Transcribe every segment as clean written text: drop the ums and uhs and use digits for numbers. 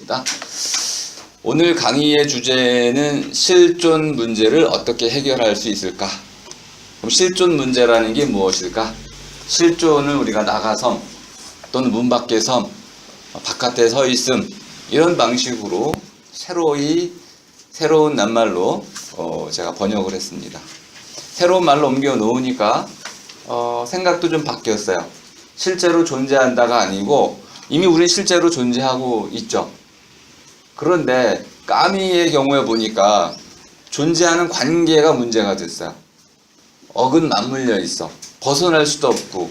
하겠습니다. 오늘 강의의 주제는 실존 문제를 어떻게 해결할 수 있을까? 그럼 실존 문제라는 게 무엇일까? 실존을 우리가 나가섬 또는 문 밖에 섬, 바깥에 서 있음 이런 방식으로 새로운 낱말로 제가 번역을 했습니다. 새로운 말로 옮겨 놓으니까 생각도 좀 바뀌었어요. 실제로 존재한다가 아니고 이미 우린 실제로 존재하고 있죠. 그런데 까미의 경우에 보니까 존재하는 관계가 문제가 됐어요. 억은 맞물려 있어. 벗어날 수도 없고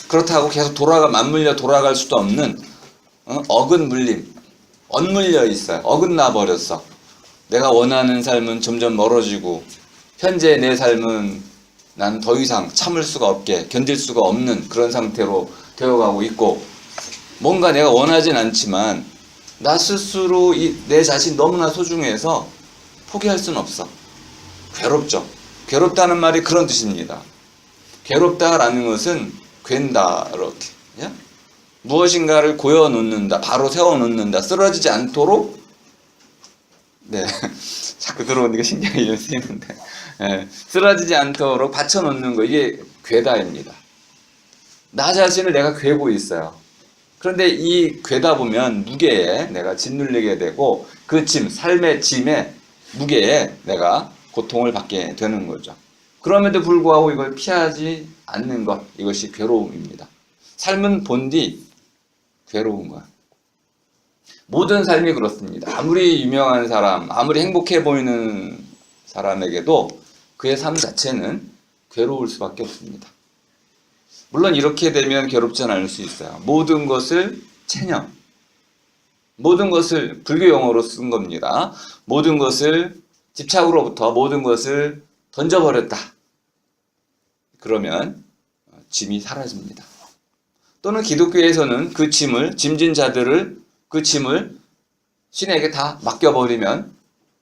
그렇다고 계속 맞물려 돌아갈 수도 없는 억은 물림, 엇물려 있어요. 어긋나 버렸어. 내가 원하는 삶은 점점 멀어지고 현재 내 삶은 난 더 이상 참을 수가 없게 견딜 수가 없는 그런 상태로 되어가고 있고 뭔가 내가 원하진 않지만 나 스스로 내 자신 너무나 소중해서 포기할 수는 없어. 괴롭죠. 괴롭다는 말이 그런 뜻입니다. 괴롭다라는 것은 괜다 이렇게 무엇인가를 고여놓는다, 바로 세워놓는다, 쓰러지지 않도록 자꾸 들어오니까 신경이 쓰이는데 쓰러지지 않도록 받쳐놓는 거 이게 괴다입니다. 나 자신을 내가 괴고 있어요. 그런데 이 괴다 보면 무게에 내가 짓눌리게 되고 그 삶의 짐에 무게에 내가 고통을 받게 되는 거죠. 그럼에도 불구하고 이걸 피하지 않는 것, 이것이 괴로움입니다. 삶은 본디 괴로운 거야. 모든 삶이 그렇습니다. 아무리 유명한 사람, 아무리 행복해 보이는 사람에게도 그의 삶 자체는 괴로울 수밖에 없습니다. 물론 이렇게 되면 괴롭지 않을 수 있어요. 모든 것을 체념, 모든 것을 불교 용어로 쓴 겁니다. 모든 것을 집착으로부터 모든 것을 던져버렸다. 그러면 짐이 사라집니다. 또는 기독교에서는 그 짐진 자들을 그 짐을 신에게 다 맡겨버리면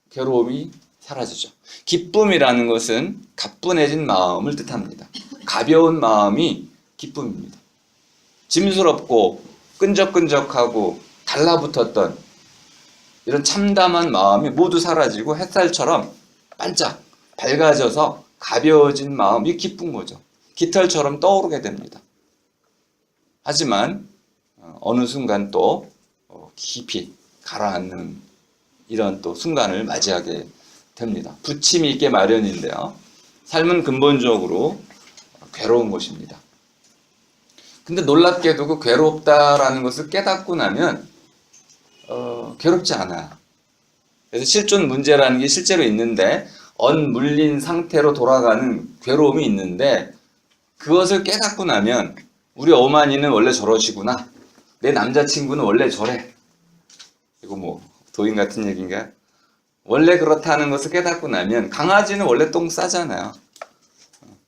괴로움이 사라지죠. 기쁨이라는 것은 가뿐해진 마음을 뜻합니다. 가벼운 마음이 기쁨입니다. 짐스럽고 끈적끈적하고 달라붙었던 이런 참담한 마음이 모두 사라지고 햇살처럼 반짝 밝아져서 가벼워진 마음이 기쁜 거죠. 깃털처럼 떠오르게 됩니다. 하지만 어느 순간 또 깊이 가라앉는 이런 또 순간을 맞이하게 됩니다. 부침이 있게 마련인데요. 삶은 근본적으로 괴로운 것입니다. 근데 놀랍게도 그 괴롭다라는 것을 깨닫고 나면 괴롭지 않아요. 그래서 실존 문제라는 게 실제로 있는데 엇물린 상태로 돌아가는 괴로움이 있는데 그것을 깨닫고 나면 우리 어머니는 원래 저러시구나. 내 남자친구는 원래 저래. 이거 뭐 도인 같은 얘기인가? 원래 그렇다는 것을 깨닫고 나면 강아지는 원래 똥 싸잖아요.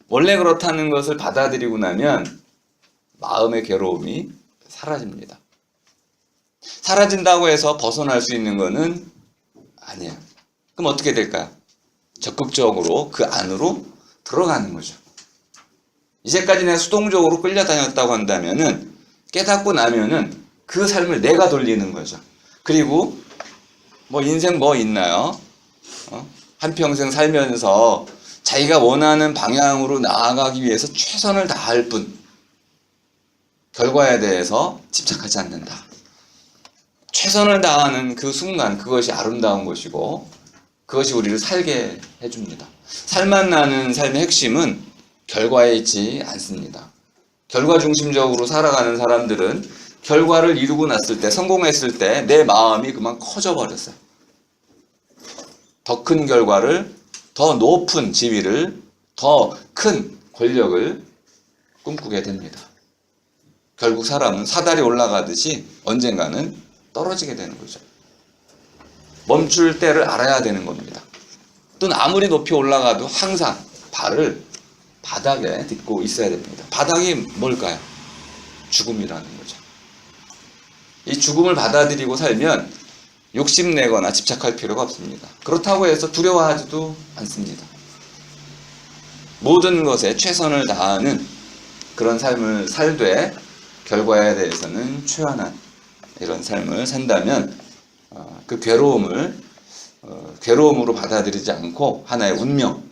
원래 그렇다는 것을 받아들이고 나면 마음의 괴로움이 사라집니다. 사라진다고 해서 벗어날 수 있는 것은 아니에요. 그럼 어떻게 될까요? 적극적으로 그 안으로 들어가는 거죠. 이제까지 내가 수동적으로 끌려다녔다고 한다면은 깨닫고 나면은 그 삶을 내가 돌리는 거죠. 그리고 뭐 인생 뭐 있나요? 한평생 살면서 자기가 원하는 방향으로 나아가기 위해서 최선을 다할 뿐 결과에 대해서 집착하지 않는다. 최선을 다하는 그 순간 그것이 아름다운 것이고 그것이 우리를 살게 해줍니다. 살맛 나는 삶의 핵심은 결과에 있지 않습니다. 결과 중심적으로 살아가는 사람들은 결과를 이루고 났을 때, 성공했을 때 내 마음이 그만 커져 버렸어요. 더 큰 결과를, 더 높은 지위를, 더 큰 권력을 꿈꾸게 됩니다. 결국 사람은 사다리 올라가듯이 언젠가는 떨어지게 되는 거죠. 멈출 때를 알아야 되는 겁니다. 또는 아무리 높이 올라가도 항상 발을 바닥에 딛고 있어야 됩니다. 바닥이 뭘까요? 죽음이라는 거죠. 이 죽음을 받아들이고 살면 욕심내거나 집착할 필요가 없습니다. 그렇다고 해서 두려워하지도 않습니다. 모든 것에 최선을 다하는 그런 삶을 살되 결과에 대해서는 초연한 이런 삶을 산다면 그 괴로움을 괴로움으로 받아들이지 않고 하나의 운명,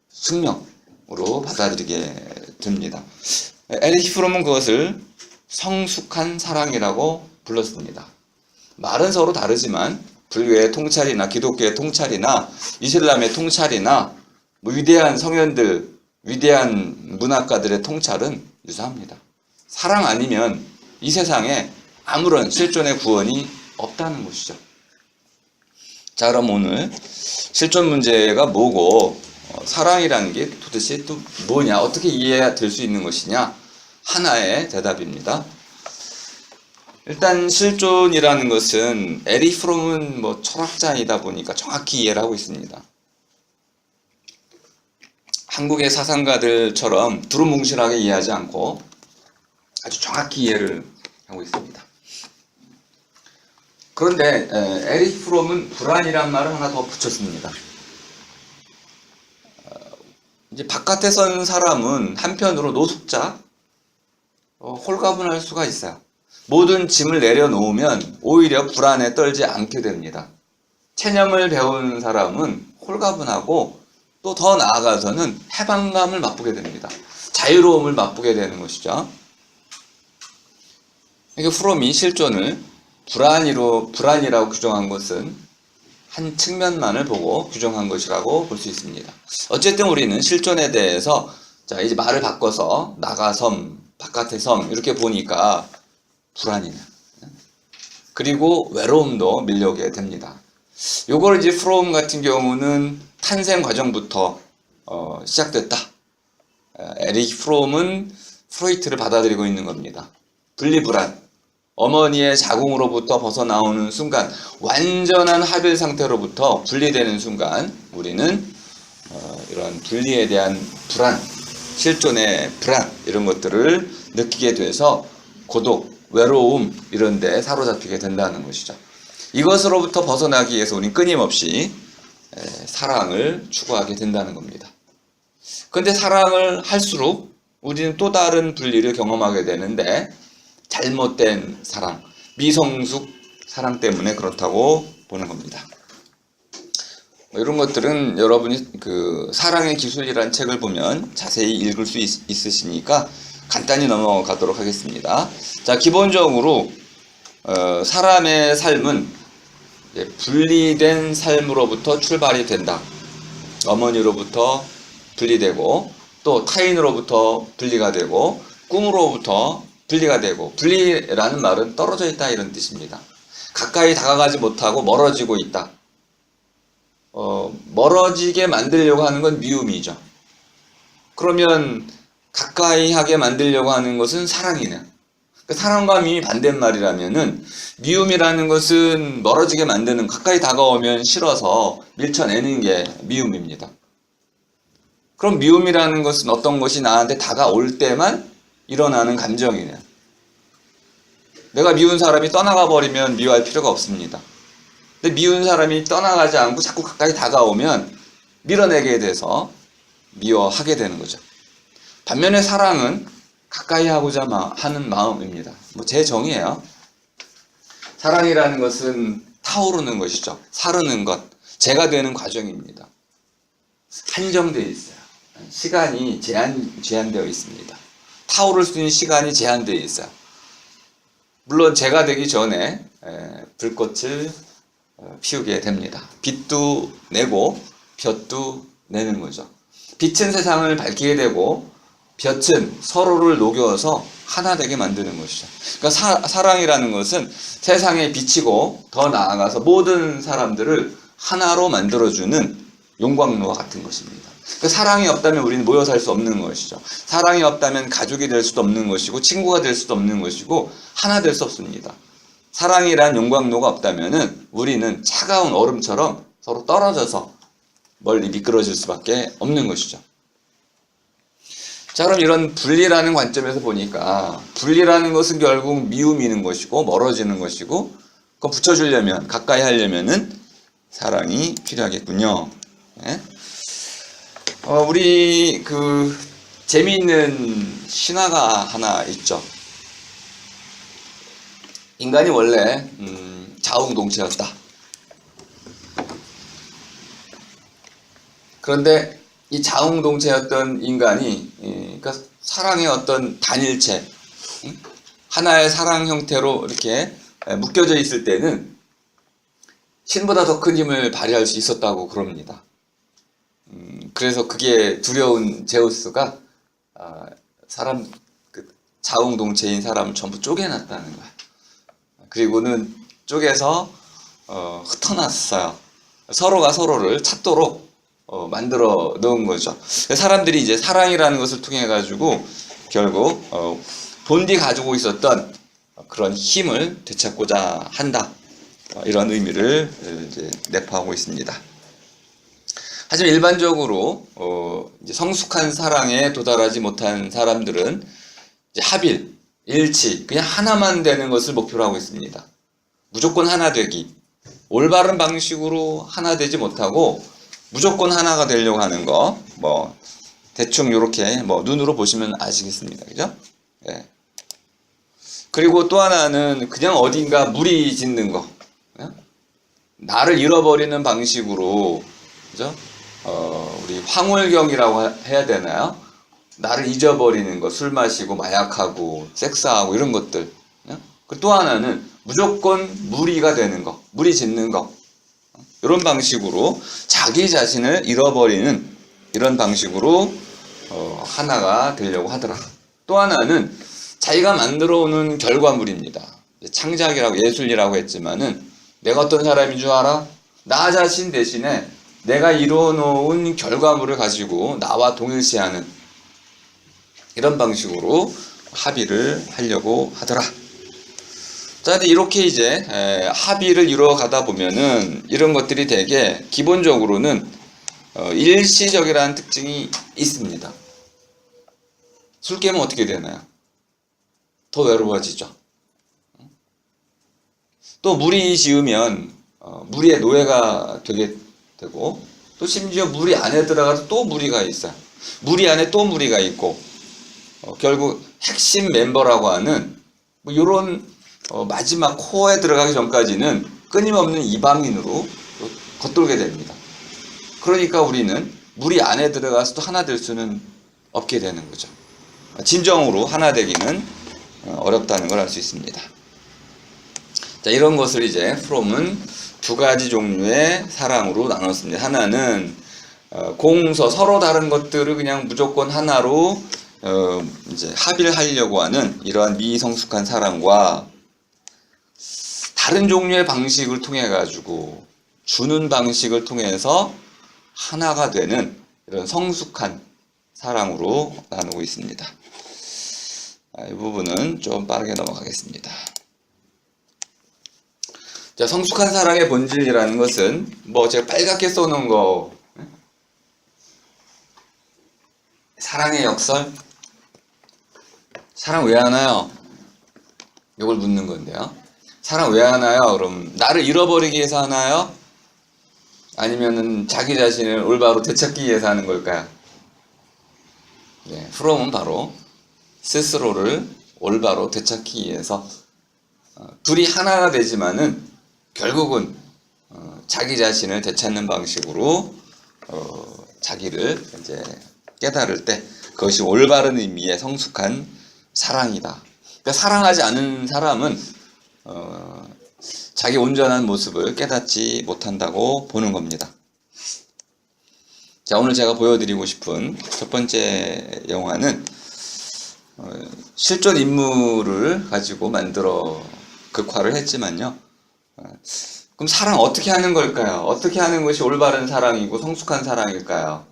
숙명으로 받아들이게 됩니다. 에리히 프롬은 그것을 성숙한 사랑이라고 불렀습니다. 말은 서로 다르지만 불교의 통찰이나 기독교의 통찰이나 이슬람의 통찰이나 위대한 성현들, 위대한 문학가들의 통찰은 유사합니다. 사랑 아니면 이 세상에 아무런 실존의 구원이 없다는 것이죠. 자, 그럼 오늘 실존 문제가 뭐고 사랑이라는 게 도대체 또 뭐냐, 어떻게 이해해야 될 수 있는 것이냐, 하나의 대답입니다. 일단 실존이라는 것은 에리히 프롬은 철학자이다 보니까 정확히 이해를 하고 있습니다. 한국의 사상가들처럼 두루뭉실하게 이해하지 않고 아주 정확히 이해를 하고 있습니다. 그런데 에리히 프롬은 불안이란 말을 하나 더 붙였습니다. 이제 바깥에 선 사람은 한편으로 노숙자, 홀가분할 수가 있어요. 모든 짐을 내려놓으면 오히려 불안에 떨지 않게 됩니다. 체념을 배운 사람은 홀가분하고 또 더 나아가서는 해방감을 맛보게 됩니다. 자유로움을 맛보게 되는 것이죠. 이게 프롬이 실존을 불안이라고 규정한 것은 한 측면만을 보고 규정한 것이라고 볼 수 있습니다. 어쨌든 우리는 실존에 대해서 자, 이제 말을 바꿔서 나가섬, 바깥의 섬 이렇게 보니까 불안이냐, 그리고 외로움도 밀려오게 됩니다. 요걸 이제 프롬 같은 경우는 탄생 과정부터 시작됐다. 에리히 프롬은 프로이트를 받아들이고 있는 겁니다. 분리불안, 어머니의 자궁으로부터 벗어나오는 순간, 완전한 합일 상태로부터 분리되는 순간 우리는 이런 분리에 대한 불안, 실존의 불안 이런 것들을 느끼게 돼서 고독, 외로움 이런 데 사로잡히게 된다는 것이죠. 이것으로부터 벗어나기 위해서 우리는 끊임없이 사랑을 추구하게 된다는 겁니다. 그런데 사랑을 할수록 우리는 또 다른 분리를 경험하게 되는데 잘못된 사랑, 미성숙 사랑 때문에 그렇다고 보는 겁니다. 이런 것들은 여러분이 그 사랑의 기술이라는 책을 보면 자세히 읽을 수 있으시니까 간단히 넘어가도록 하겠습니다. 자, 기본적으로 사람의 삶은 분리된 삶으로부터 출발이 된다. 어머니로부터 분리되고 또 타인으로부터 분리가 되고 꿈으로부터 분리가 되고, 분리라는 말은 떨어져 있다 이런 뜻입니다. 가까이 다가가지 못하고 멀어지고 있다. 멀어지게 만들려고 하는 건 미움이죠. 그러면 가까이 하게 만들려고 하는 것은 사랑이네. 사랑과 미움이 반대말이라면은 미움이라는 것은 멀어지게 만드는, 가까이 다가오면 싫어서 밀쳐내는 게 미움입니다. 그럼 미움이라는 것은 어떤 것이 나한테 다가올 때만 일어나는 감정이네요. 내가 미운 사람이 떠나가 버리면 미워할 필요가 없습니다. 근데 미운 사람이 떠나가지 않고 자꾸 가까이 다가오면 밀어내게 돼서 미워하게 되는 거죠. 반면에 사랑은 가까이 하고자 하는 마음입니다. 제 정의예요. 사랑이라는 것은 타오르는 것이죠. 사르는 것, 제가 되는 과정입니다. 한정되어 있어요. 시간이 제한되어 있습니다. 타오를 수 있는 시간이 제한되어 있어요. 물론 제가 되기 전에 불꽃을 피우게 됩니다. 빛도 내고 볕도 내는 거죠. 빛은 세상을 밝히게 되고 볕은 서로를 녹여서 하나 되게 만드는 것이죠. 그러니까 사랑이라는 것은 세상에 비치고 더 나아가서 모든 사람들을 하나로 만들어주는 용광로와 같은 것입니다. 그러니까 사랑이 없다면 우리는 모여 살 수 없는 것이죠. 사랑이 없다면 가족이 될 수도 없는 것이고 친구가 될 수도 없는 것이고 하나 될 수 없습니다. 사랑이란 용광로가 없다면 우리는 차가운 얼음처럼 서로 떨어져서 멀리 미끄러질 수밖에 없는 것이죠. 자, 그럼 이런 분리라는 관점에서 보니까 분리라는 것은 결국 미움이는 것이고 멀어지는 것이고, 그거 붙여주려면, 가까이 하려면은 사랑이 필요하겠군요. 네? 우리 재미있는 신화가 하나 있죠. 인간이 원래 자웅동체였다. 그런데 이 자웅동체였던 인간이 그러니까 사랑의 어떤 단일체, 하나의 사랑 형태로 이렇게 묶여져 있을 때는 신보다 더 큰 힘을 발휘할 수 있었다고 그럽니다. 그래서 그게 두려운 제우스가 사람 그 자웅동체인 사람을 전부 쪼개놨다는 거야. 그리고는 쪼개서 흩어놨어요. 서로가 서로를 찾도록 만들어 놓은 거죠. 사람들이 이제 사랑이라는 것을 통해 가지고 결국 본디 가지고 있었던 그런 힘을 되찾고자 한다. 이런 의미를 이제 내포하고 있습니다. 하지만 일반적으로 이제 성숙한 사랑에 도달하지 못한 사람들은 이제 합일, 일치, 그냥 하나만 되는 것을 목표로 하고 있습니다. 무조건 하나 되기, 올바른 방식으로 하나 되지 못하고 무조건 하나가 되려고 하는 거, 뭐 대충 이렇게 뭐 눈으로 보시면 아시겠습니다, 그죠? 예. 그리고 또 하나는 그냥 어딘가 무리 짓는 거, 나를 잃어버리는 방식으로, 그죠? 우리 황홀경이라고 해야 되나요? 나를 잊어버리는 거, 술 마시고 마약하고 섹스하고 이런 것들. 또 하나는 무조건 무리가 되는 거, 무리 짓는 거. 이런 방식으로 자기 자신을 잃어버리는 이런 방식으로 하나가 되려고 하더라. 또 하나는 자기가 만들어 오는 결과물입니다. 창작이라고 예술이라고 했지만은 내가 어떤 사람인 줄 알아? 나 자신 대신에 내가 이루어놓은 결과물을 가지고 나와 동일시하는 이런 방식으로 합의를 하려고 하더라. 자, 근데 이렇게 이제 합의를 이루어가다 보면은 이런 것들이 되게 기본적으로는 일시적이라는 특징이 있습니다. 술 깨면 어떻게 되나요? 더 외로워지죠. 또 무리 지으면 무리의 노예가 되게 되고, 또 심지어 무리 안에 들어가서 또 무리가 있어요. 무리 안에 또 무리가 있고, 결국 핵심 멤버라고 하는 뭐 이런 마지막 코어에 들어가기 전까지는 끊임없는 이방인으로 겉돌게 됩니다. 그러니까 우리는 무리 안에 들어가서도 하나 될 수는 없게 되는 거죠. 진정으로 하나 되기는 어렵다는 걸 알 수 있습니다. 자, 이런 것을 이제 프롬은 두 가지 종류의 사랑으로 나눴습니다. 하나는 공서, 서로 다른 것들을 그냥 무조건 하나로 이제 합의를 하려고 하는 이러한 미성숙한 사랑과 다른 종류의 방식을 통해 가지고 주는 방식을 통해서 하나가 되는 이런 성숙한 사랑으로 나누고 있습니다. 이 부분은 좀 빠르게 넘어가겠습니다. 자, 성숙한 사랑의 본질이라는 것은 뭐 제가 빨갛게 써놓은 거, 사랑의 역설? 사랑 왜 하나요? 이걸 묻는 건데요. 사랑 왜 하나요? 그럼 나를 잃어버리기 위해서 하나요? 아니면은 자기 자신을 올바로 되찾기 위해서 하는 걸까요? 네, 프롬은 바로 스스로를 올바로 되찾기 위해서 둘이 하나가 되지만은 결국은 자기 자신을 되찾는 방식으로 자기를 이제 깨달을 때 그것이 올바른 의미의 성숙한 사랑이다. 그러니까 사랑하지 않은 사람은 자기 온전한 모습을 깨닫지 못한다고 보는 겁니다. 자, 오늘 제가 보여드리고 싶은 첫 번째 영화는 실존 인물을 가지고 만들어 극화를 했지만요. 그럼 사랑 어떻게 하는 걸까요? 어떻게 하는 것이 올바른 사랑이고 성숙한 사랑일까요?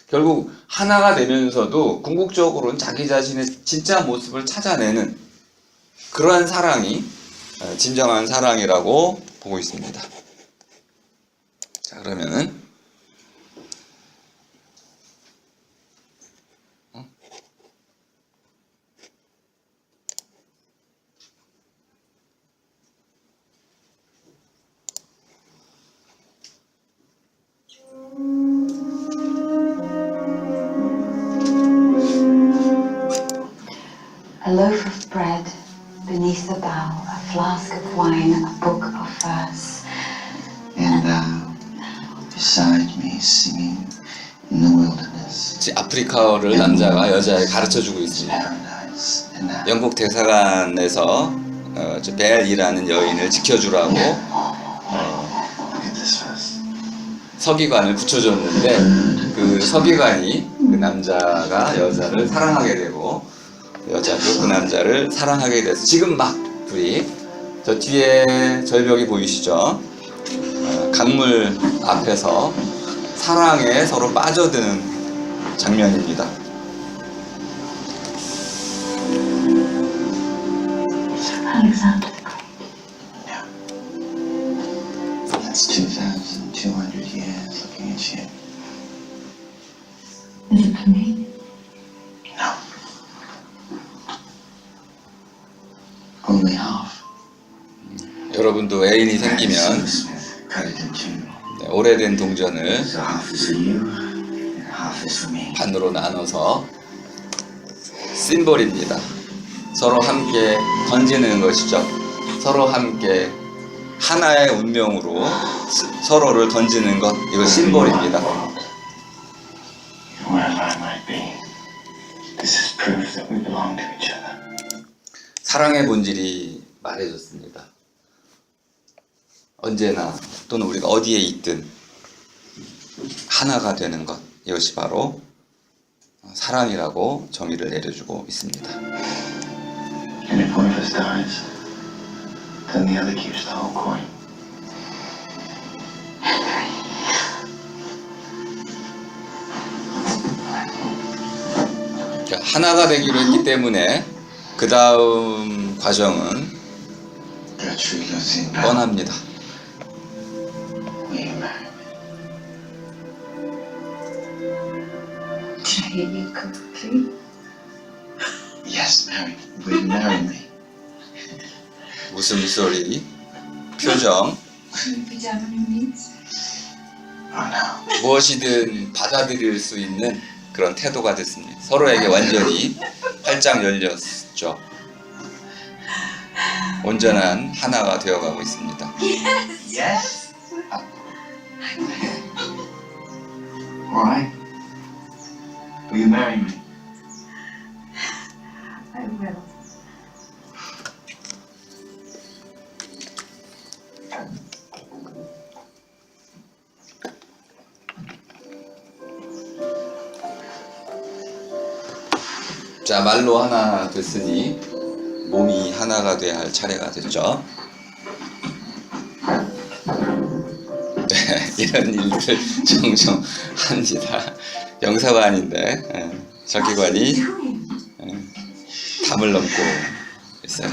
결국 하나가 되면서도 궁극적으로는 자기 자신의 진짜 모습을 찾아내는 그러한 사랑이 진정한 사랑이라고 보고 있습니다. 자, 그러면은 A loaf of bread beneath a bough, a flask of wine, a book of verse. 아프리카어를 남자가 여자에 가르쳐주고 있습니다. 영국 대사관에서 저 벨이라는 여인을 지켜주라고 서기관을 붙여줬는데 그 서기관이 그 남자가 여자를 사랑하게 되고 여자도 그 남자를 사랑하게 돼서 지금 막 둘이 저 뒤에 절벽이 보이시죠? 강물 앞에서 사랑에 서로 빠져드는 장면입니다. Alexander the Great. Yeah. That's 2,200 years looking at you. Is it for me? No. Only half. 여러분도 애인이 생기면 Smith cut it in two. 오래된 동전을 So half is for you, and half is for me. 반으로 나눠서 심볼입니다. 서로 함께 던지는 것이죠. 서로 함께 하나의 운명으로 서로를 던지는 것, 이거 심볼입니다. Wherever I might be, this is proof that we belong to each other. 사랑의 본질이 말해줬습니다. 언제나 또는 우리가 어디에 있든 하나가 되는 것, 이것이 바로 사랑이라고 정의를 내려주고 있습니다. And if one of us dies, then the other keeps the whole coin. 하나가 되기로 했기 때문에 그 다음 과정은 Gertrude Lucien, 뻔합니다. will you marry me? Did I hear you correctly? Yes, marry me. Will you marry me? 웃음소리, 표정, Should we be down on your knees? Oh no. 무엇이든 받아들일 수 있는 그런 태도가 됐습니다. 서로에게 완전히 활짝 열렸죠. 온전한 하나가 되어가고 있습니다. Yes? Why? Will you marry me? I will. 자, 말로 하나 됐으니 몸이 하나가 돼야 할 차례가 됐죠. 네, 이런 일들 종종 합니다. 영사가 아닌데 서기관이 담을 넘고 있어요.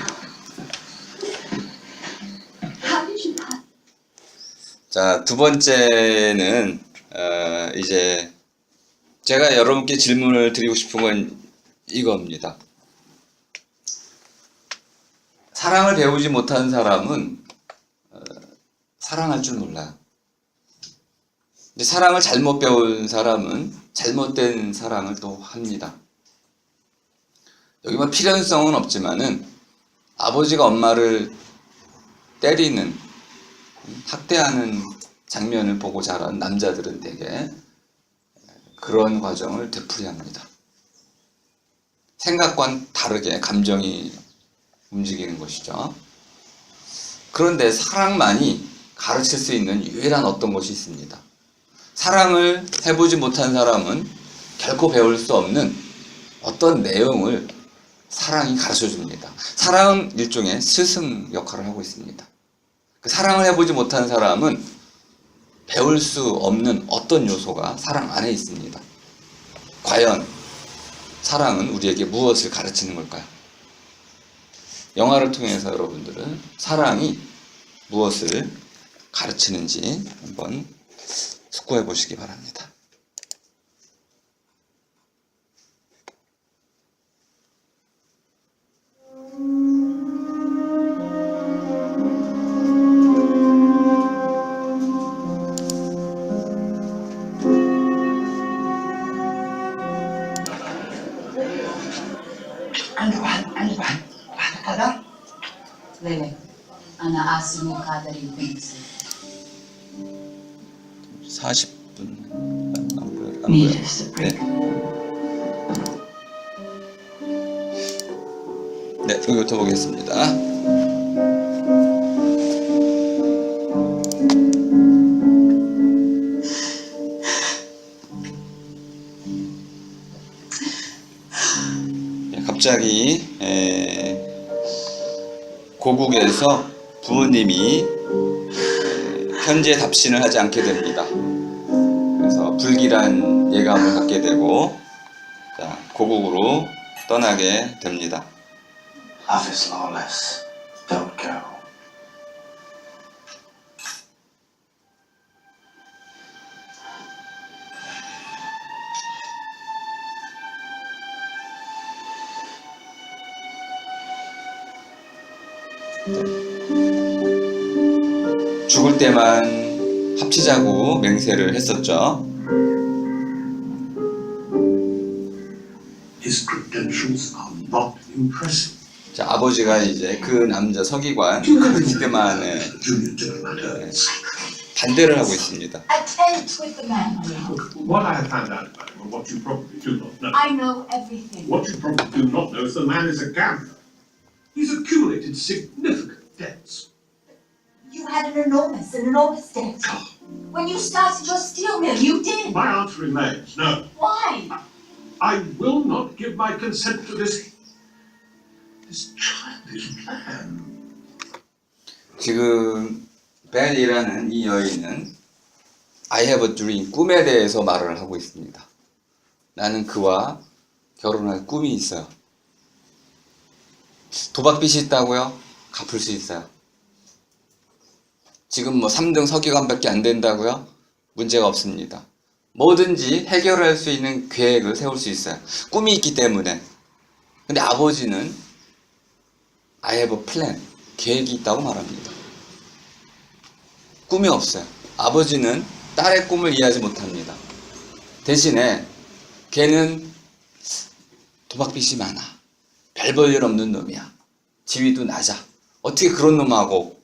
How did you pass? 자, 두 번째는 이제 제가 여러분께 질문을 드리고 싶은 건 이겁니다. 사랑을 배우지 못한 사람은 사랑할 줄 몰라요. 근데 사랑을 잘못 배운 사람은 잘못된 사랑을 또 합니다. 여기 뭐 필연성은 없지만은 아버지가 엄마를 때리는, 학대하는 장면을 보고 자란 남자들은 대개 그런 과정을 되풀이합니다. 생각과는 다르게 감정이 움직이는 것이죠. 그런데 사랑만이 가르칠 수 있는 유일한 어떤 것이 있습니다. 사랑을 해보지 못한 사람은 결코 배울 수 없는 어떤 내용을 사랑이 가르쳐 줍니다. 사랑은 일종의 스승 역할을 하고 있습니다. 그 사랑을 해보지 못한 사람은 배울 수 없는 어떤 요소가 사랑 안에 있습니다. 과연 사랑은 우리에게 무엇을 가르치는 걸까요? 영화를 통해서 여러분들은 사랑이 무엇을 가르치는지 한번 숙고해 보시기 바랍니다. ليلى أنا آسف قادر يمكن 40분 안 보여요. Meet us at break. 보겠습니다. 갑자기 고국에서 부모님이 현재 답신을 하지 않게 됩니다. 그래서 불길한 예감을 갖게 되고 고국으로 떠나게 됩니다. Love is lawless. Don't go. 죽을 때만 합치자고 맹세를 했었죠. His credentials are not impressive. 자, 아버지가 이제 그 남자 서기관 You have 크리스트만의 junior diplomat. 반대를 하고 있습니다. I tent with the man. What I have found out about him, and what you probably do not know. I know everything. What you probably do not know is the man is a gambler. He's accumulated significant debts. You had an enormous debt. When you started your steel mill, you did. My answer remains no. Why? I will not give my consent to this childish plan. 지금 벨이라는 이 여인은 I have a dream, 꿈에 대해서 말을 하고 있습니다. 나는 그와 결혼할 꿈이 있어요. 도박빚이 있다고요? 갚을 수 있어요. 지금 뭐 3등 서기관밖에 안 된다고요? 문제가 없습니다. 뭐든지 해결할 수 있는 계획을 세울 수 있어요. 꿈이 있기 때문에. 근데 아버지는 I have a plan, 계획이 있다고 말합니다. 꿈이 없어요. 아버지는 딸의 꿈을 이해하지 못합니다. 대신에 걔는 도박빚이 많아. 별 볼 일 없는 놈이야. 지위도 낮아. 어떻게 그런 놈하고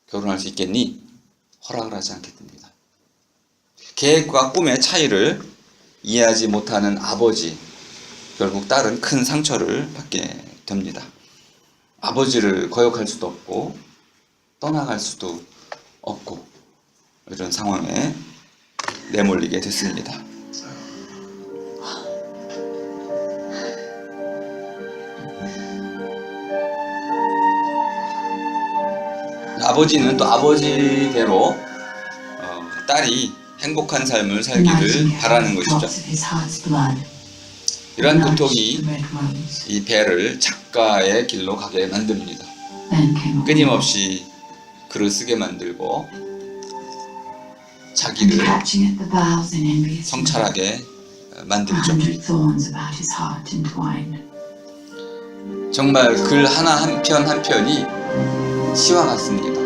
결혼할 수 있겠니? 허락을 하지 않게 됩니다. 계획과 꿈의 차이를 이해하지 못하는 아버지, 결국 딸은 큰 상처를 받게 됩니다. 아버지를 거역할 수도 없고 떠나갈 수도 없고 이런 상황에 내몰리게 됐습니다. 아버지는 또 아버지대로 딸이 행복한 삶을 살기를 바라는 것이죠. 이러한 고통이 이 벨을 작가의 길로 가게 만듭니다. 끊임없이 글을 쓰게 만들고 자기를 성찰하게 만들죠. 정말 글 하나 한 편 한 편이 시와 같습니다.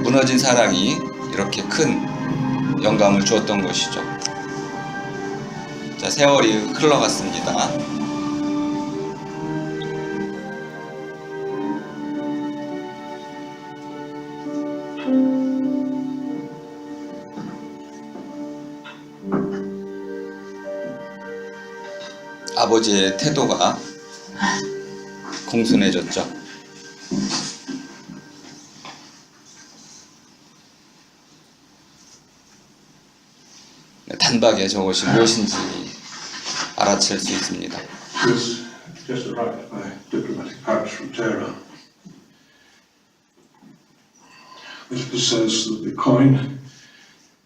무너진 사랑이 이렇게 큰 영감을 주었던 것이죠. 자, 세월이 흘러갔습니다. 아버지의 태도가 공손해졌죠. 단박에 저것이 무엇인지 알아챌 수 있습니다. Who's just arrived by diplomatic pouch from Tehran. It says that the coin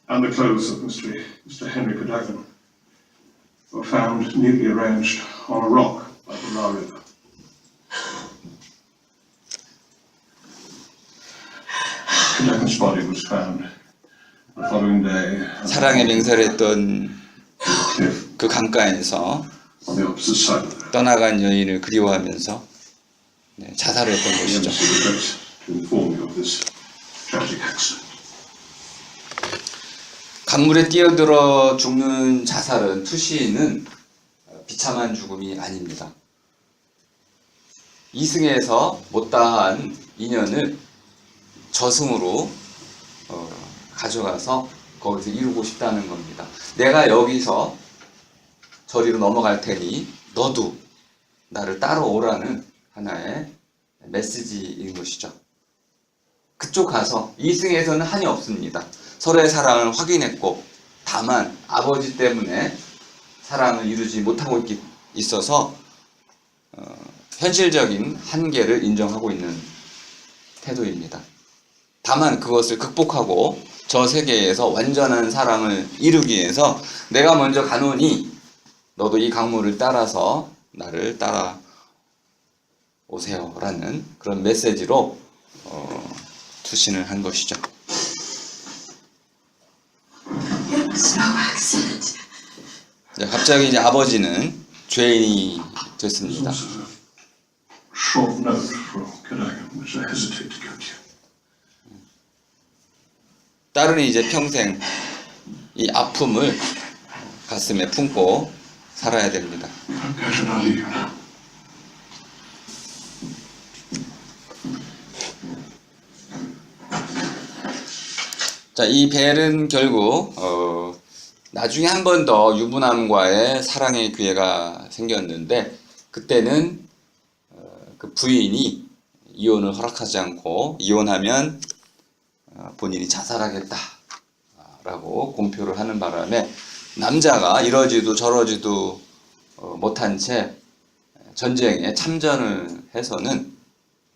and the clothes of Mr. Henry Cadogan were found neatly arranged on a rock by the Ra River. Cadogan's body was found the following day 사랑의 맹세를 했던 cliff 그 강가에서 on the opposite side of the 떠나간 여인을 그리워하면서 자살을 했던 The 것이죠. embassy regrets to inform you of this tragic accident. 강물에 뛰어들어 죽는 자살은 투시는 비참한 죽음이 아닙니다. 이승에서 못다한 인연을 저승으로 가져가서 거기서 이루고 싶다는 겁니다. 내가 여기서 저리로 넘어갈 테니 너도 나를 따라오라는 하나의 메시지인 것이죠. 그쪽 가서 이승에서는 한이 없습니다. 서로의 사랑을 확인했고, 다만 아버지 때문에 사랑을 이루지 못하고 있어서 현실적인 한계를 인정하고 있는 태도입니다. 다만 그것을 극복하고 저 세계에서 완전한 사랑을 이루기 위해서 내가 먼저 가노니 너도 이 강물을 따라서 나를 따라오세요 라는 그런 메시지로 투신을 한 것이죠. It was no accident. 갑자기 이제 아버지는 죄인이 됐습니다. There's also a short note from Cadogan, which I hesitate to go to. 딸은 이제 평생 이 아픔을 가슴에 품고 살아야 됩니다. Okay, I'll leave you now. 자, 이 벨은 결국 나중에 한 번 더 유부남과의 사랑의 기회가 생겼는데, 그때는 그 부인이 이혼을 허락하지 않고 이혼하면 본인이 자살하겠다 라고 공표를 하는 바람에 남자가 이러지도 저러지도 못한 채 전쟁에 참전을 해서는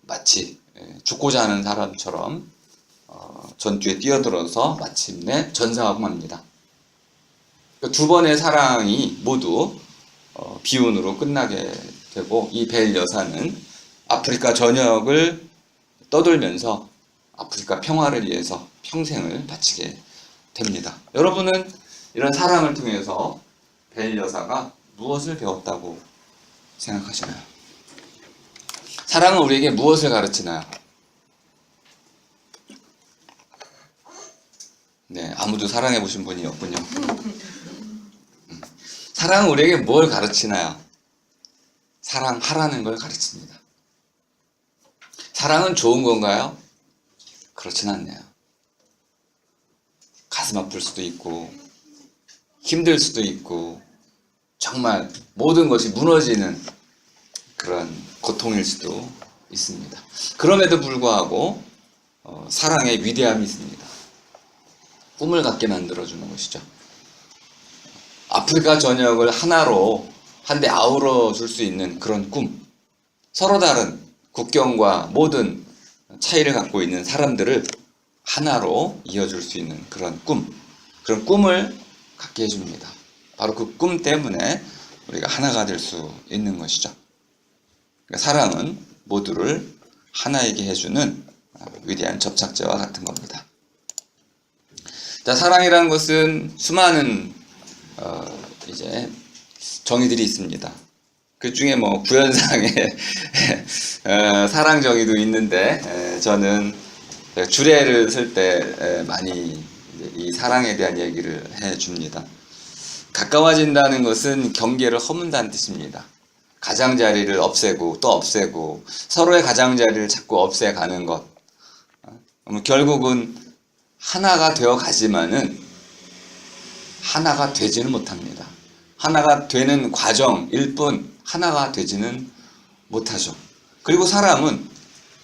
마치 죽고자 하는 사람처럼 전투에 뛰어들어서 마침내 전사하고 맙니다. 두 번의 사랑이 모두 비운으로 끝나게 되고, 이 벨 여사는 아프리카 전역을 떠돌면서 아프리카 평화를 위해서 평생을 바치게 됩니다. 여러분은 이런 사랑을 통해서 벨 여사가 무엇을 배웠다고 생각하시나요? 사랑은 우리에게 무엇을 가르치나요? 네, 아무도 사랑해 보신 분이 없군요. 사랑은 우리에게 뭘 가르치나요? 사랑하라는 걸 가르칩니다. 사랑은 좋은 건가요? 그렇진 않네요. 가슴 아플 수도 있고, 힘들 수도 있고, 정말 모든 것이 무너지는 그런 고통일 수도 있습니다. 그럼에도 불구하고 사랑의 위대함이 있습니다. 꿈을 갖게 만들어주는 것이죠. 아프리카 전역을 하나로 한데 아우러 줄 수 있는 그런 꿈, 서로 다른 국경과 모든 차이를 갖고 있는 사람들을 하나로 이어줄 수 있는 그런 그런 꿈을 갖게 해줍니다. 바로 그 꿈 때문에 우리가 하나가 될 수 있는 것이죠. 그러니까 사랑은 모두를 하나이게 해주는 위대한 접착제와 같은 겁니다. 자, 사랑이라는 것은 수많은 이제 정의들이 있습니다. 그 중에 뭐 구현상의 사랑 정의도 있는데, 저는 주례를 쓸 때 많이 이 사랑에 대한 얘기를 해줍니다. 가까워진다는 것은 경계를 허문다는 뜻입니다. 가장자리를 없애고 또 없애고 서로의 가장자리를 자꾸 없애가는 것. 결국은 하나가 되어 가지만은 하나가 되지는 못합니다. 하나가 되는 과정일 뿐 하나가 되지는 못하죠. 그리고 사람은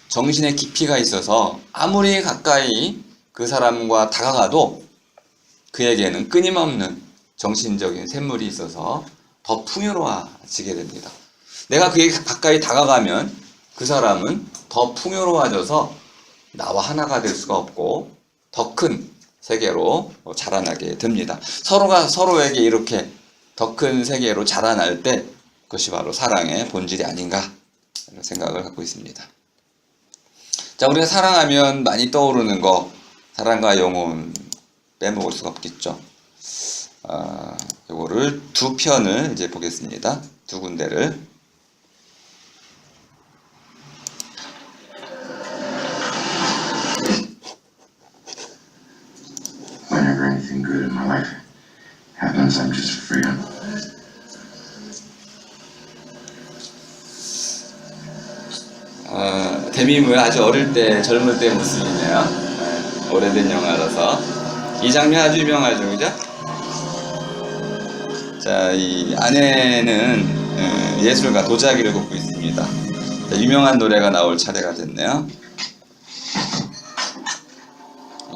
정신의 깊이가 있어서 아무리 가까이 그 사람과 다가가도 그에게는 끊임없는 정신적인 샘물이 있어서 더 풍요로워지게 됩니다. 내가 그에게 가까이 다가가면 그 사람은 더 풍요로워져서 나와 하나가 될 수가 없고 더 큰 세계로 자라나게 됩니다. 서로가 서로에게 이렇게 더 큰 세계로 자라날 때 그것이 바로 사랑의 본질이 아닌가 이런 생각을 갖고 있습니다. 자, 우리가 사랑하면 많이 떠오르는 거, 사랑과 영혼 빼먹을 수가 없겠죠. 이거를 두 편을 이제 보겠습니다. 두 군데를. Whenever anything good in my life happens, I'm just afraid I'm 데미무의 아주 어릴 때, 젊을 때 모습이네요. 오래된 영화라서. 이 장면 아주 유명하죠, 그죠? 자, 이 아내는 예술가 도자기를 굽고 있습니다. 자, 유명한 노래가 나올 차례가 됐네요.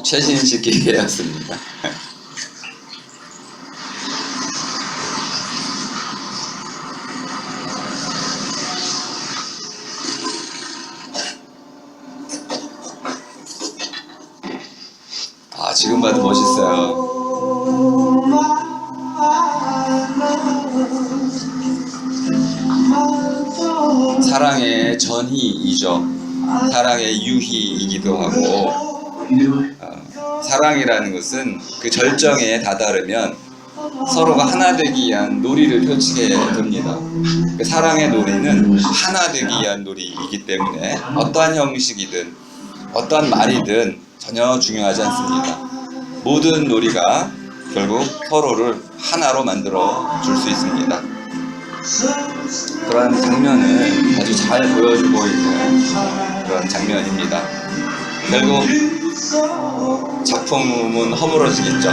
최신식 기계였습니다. 아, 지금 봐도 멋있어요. 사랑의 전희이죠. 사랑의 유희이기도 하고, 사랑이라는 것은 그 절정에 다다르면 서로가 하나 되기 위한 놀이를 펼치게 됩니다. 그 사랑의 놀이는 하나 되기 위한 놀이이기 때문에 어떠한 형식이든 어떠한 말이든 전혀 중요하지 않습니다. 모든 놀이가 결국 서로를 하나로 만들어 줄 수 있습니다. 그런 장면을 아주 잘 보여주고 있는 그런 장면입니다. 결국 작품은 허물어지겠죠.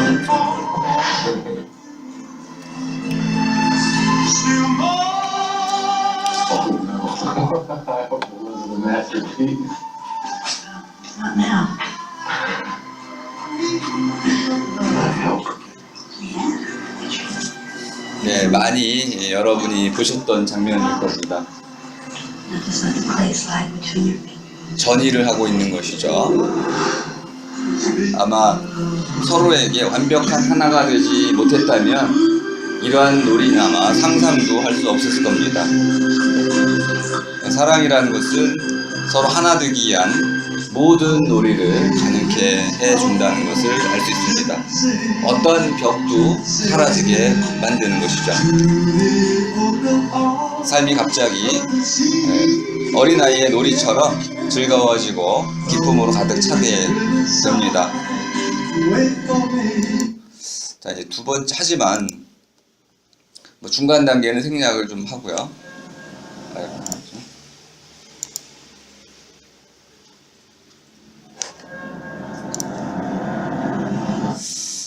Oh no. I hope it wasn't a masterpiece. Not now. I hope. 네, 많이 여러분이 보셨던 장면일 겁니다. Now just let the clay slide between your fingers. 전의를 하고 있는 것이죠. 아마 서로에게 완벽한 하나가 되지 못했다면 이러한 놀이는 아마 상상도 할 수 없었을 겁니다. 사랑이라는 것은 서로 하나 되기 위한 모든 놀이를 가능케 해준다는 것을 알 수 있습니다. 어떤 벽도 사라지게 만드는 것이죠. 삶이 갑자기 어린아이의 놀이처럼 즐거워지고 기쁨으로 가득 차게 됩니다. 자, 이제 두 번째, 하지만 뭐 중간 단계는 생략을 좀 하고요.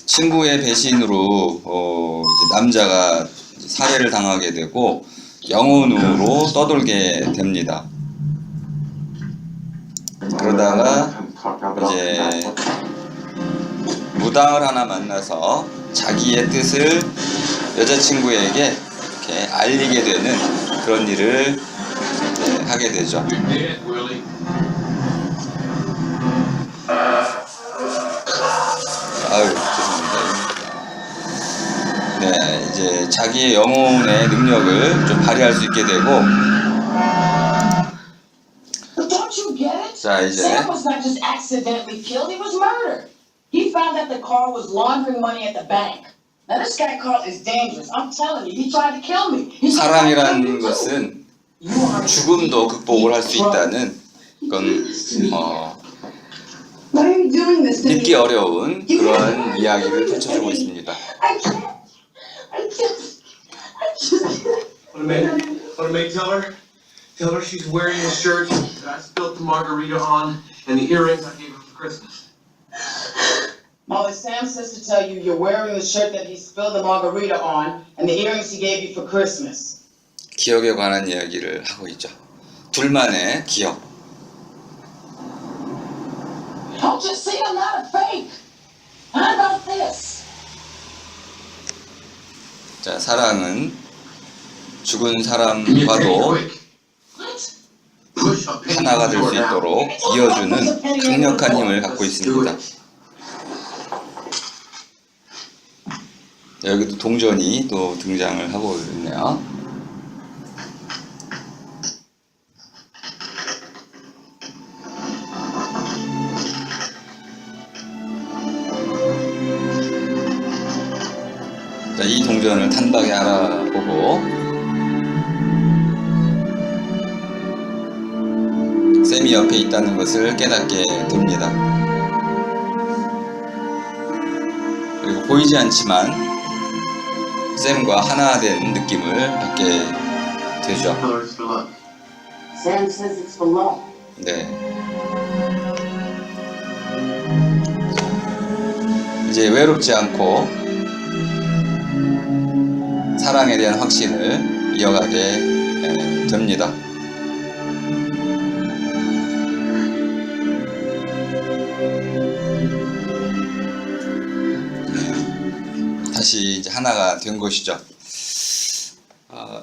친구의 배신으로 이제 남자가 살해를 당하게 되고 영혼으로 떠돌게 됩니다. 그러다가 이제 무당을 하나 만나서 자기의 뜻을 여자친구에게 이렇게 알리게 되는 그런 일을 하게 되죠. 아유, 죄송합니다. 네, 이제 자기의 영혼의 능력을 좀 발휘할 수 있게 되고, Don't you get it? 자, 이제 Sam was not just accidentally killed, he was murdered. He found that the car was laundering money at the bank. Now this guy Carl is dangerous. I'm telling you, he tried to kill me. He tried to kill 사랑이라는 you too. 것은 You are 죽음도 극복을 할 수 있다는 건 Why are you doing this to 믿기 me? 어려운 그런 이야기를 펼쳐주고 있습니다. I can't. I just. What a mate, tell her? Tell her she's wearing the shirt that I spilled the margarita on and the earrings I gave her for Christmas. Molly, Sam says to tell you you're wearing the shirt that he spilled the margarita on and the earrings he gave you for Christmas. 기억에 관한 이야기를 하고 있죠. 둘만의 기억. Don't you see I'm not a fake? How about this? 자, 사랑은 죽은 Give me a penny 사람과도 quick. What? Push a penny 하나가 될 수 through her now. 있도록 이어주는 강력한 힘을 갖고 있습니다. 여기도 동전이 또 등장을 하고 있네요. 자, 이 동전을 단박에 알아보고 샘이 옆에 있다는 것을 깨닫게 됩니다. 그리고 보이지 않지만 샘과 하나 된 느낌을 받게 되죠. Tell her it's for love. Sam says it's for love. 네. 이제 외롭지 않고 사랑에 대한 확신을 이어가게 됩니다. 다시 이제 하나가 된 것이죠.